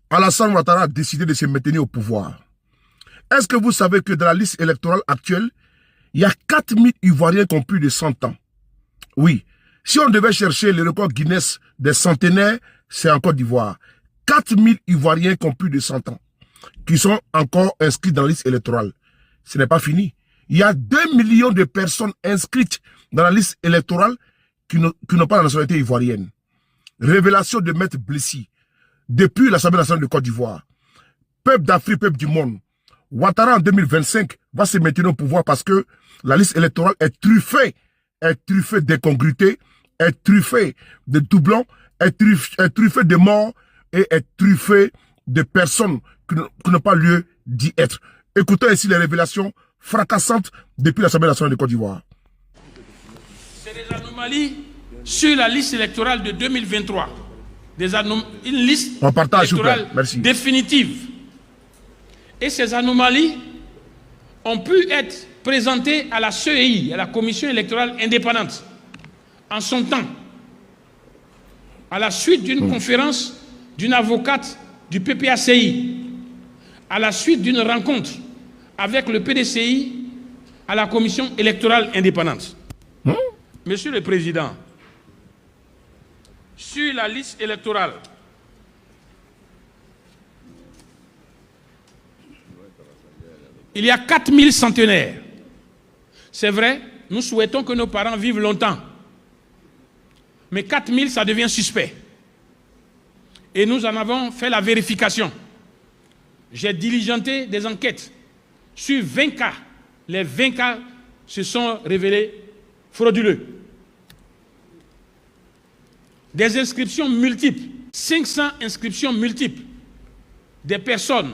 Alassane Ouattara a décidé de se maintenir au pouvoir. Est-ce que vous savez que dans la liste électorale actuelle, il y a 4000 Ivoiriens qui ont plus de 100 ans? Oui. Si on devait chercher le record Guinness des centenaires, c'est en Côte d'Ivoire. 4000 Ivoiriens qui ont plus de 100 ans, qui sont encore inscrits dans la liste électorale. Ce n'est pas fini. Il y a 2 millions de personnes inscrites dans la liste électorale qui n'ont pas la nationalité ivoirienne. Révélation de Maître Blessis. Depuis l'Assemblée nationale de Côte d'Ivoire. Peuple d'Afrique, peuple du monde. Ouattara en 2025 va se maintenir au pouvoir parce que la liste électorale est truffée d'incongruités, est truffée de doublons, est truffée de morts et est truffée de personnes qui n'ont pas lieu d'y être. Écoutez ici les révélations fracassantes depuis l'Assemblée nationale de Côte d'Ivoire. C'est des anomalies sur la liste électorale de 2023. Une liste électorale définitive. Et ces anomalies ont pu être présentées à la CEI, à la Commission électorale indépendante, en son temps, à la suite d'une conférence d'une avocate du PPACI, à la suite d'une rencontre avec le PDCI à la Commission électorale indépendante. Monsieur le Président, sur la liste électorale, il y a 4000 centenaires. C'est vrai, nous souhaitons que nos parents vivent longtemps. Mais 4000, ça devient suspect. Et nous en avons fait la vérification. J'ai diligenté des enquêtes sur 20 cas. Les 20 cas se sont révélés frauduleux. Des inscriptions multiples, 500 inscriptions multiples, des personnes,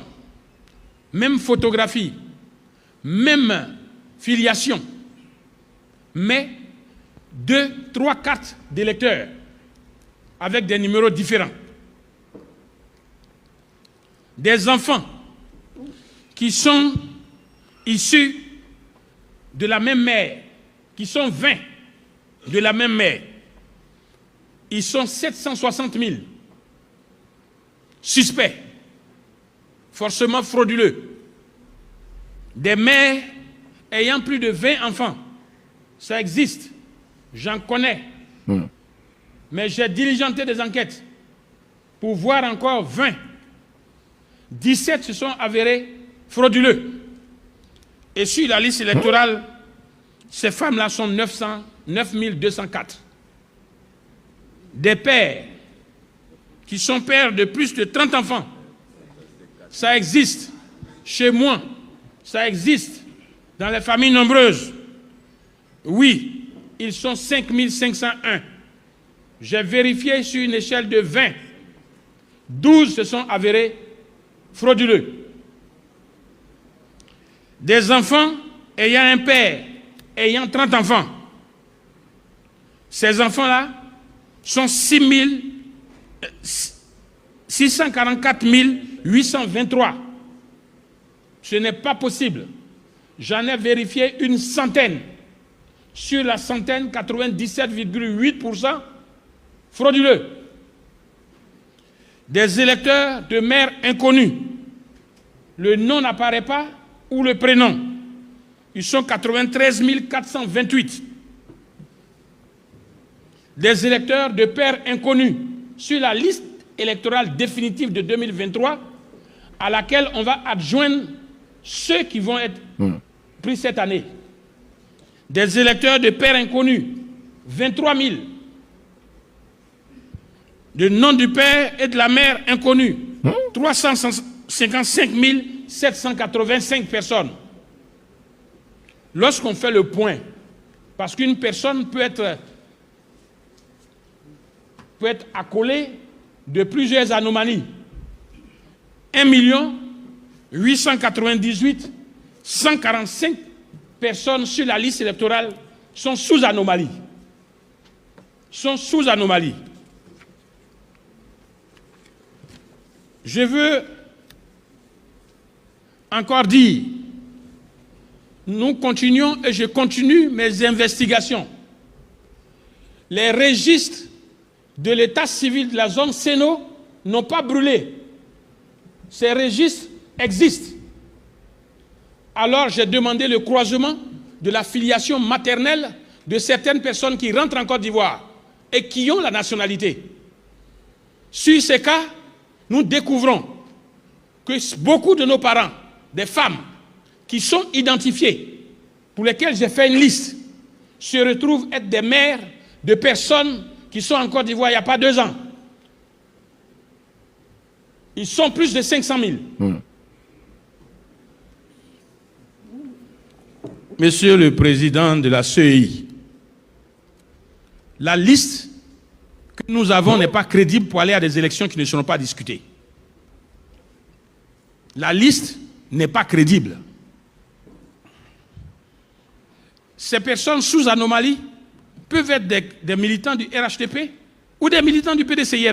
même photographie, même filiation, mais 2, 3 cartes d'électeurs avec des numéros différents. Des enfants qui sont issus de la même mère, qui sont 20 de la même mère. Ils sont 760 000 suspects, forcément frauduleux. Des mères ayant plus de 20 enfants, ça existe, j'en connais. Mais j'ai diligenté des enquêtes pour voir encore 20. 17 se sont avérés frauduleux. Et sur la liste électorale, ces femmes-là sont 9204. Des pères qui sont pères de plus de 30 enfants. Ça existe chez moi, ça existe dans les familles nombreuses. Oui, ils sont 5501. J'ai vérifié sur une échelle de 20. 12 se sont avérés frauduleux. Des enfants ayant un père, ayant 30 enfants. Ces enfants-là sont 644 823. Ce n'est pas possible. J'en ai vérifié une centaine. Sur la centaine, 97,8% frauduleux. Des électeurs de mères inconnues. Le nom n'apparaît pas ou le prénom. Ils sont 93 428. Des électeurs de pères inconnus sur la liste électorale définitive de 2023 à laquelle on va adjoindre ceux qui vont être pris cette année. Des électeurs de pères inconnus, 23 000. De nom du père et de la mère inconnus, 355 785 personnes. Lorsqu'on fait le point, parce qu'une personne peut être accolée de plusieurs anomalies. 1 898 145 personnes sur la liste électorale sont sous anomalie. Je veux encore dire, nous continuons et je continue mes investigations. Les registres de l'état civil de la zone Séno n'ont pas brûlé. Ces registres existent. Alors j'ai demandé le croisement de la filiation maternelle de certaines personnes qui rentrent en Côte d'Ivoire et qui ont la nationalité. Sur ces cas, nous découvrons que beaucoup de nos parents, des femmes qui sont identifiées, pour lesquelles j'ai fait une liste, se retrouvent être des mères de personnes qui sont en Côte d'Ivoire il n'y a pas 2 ans. Ils sont plus de 500 000. Monsieur le Président de la CEI, la liste que nous avons n'est pas crédible pour aller à des élections qui ne seront pas discutées. La liste n'est pas crédible. Ces personnes sous anomalie peuvent être des militants du RHDP ou des militants du PDCIR.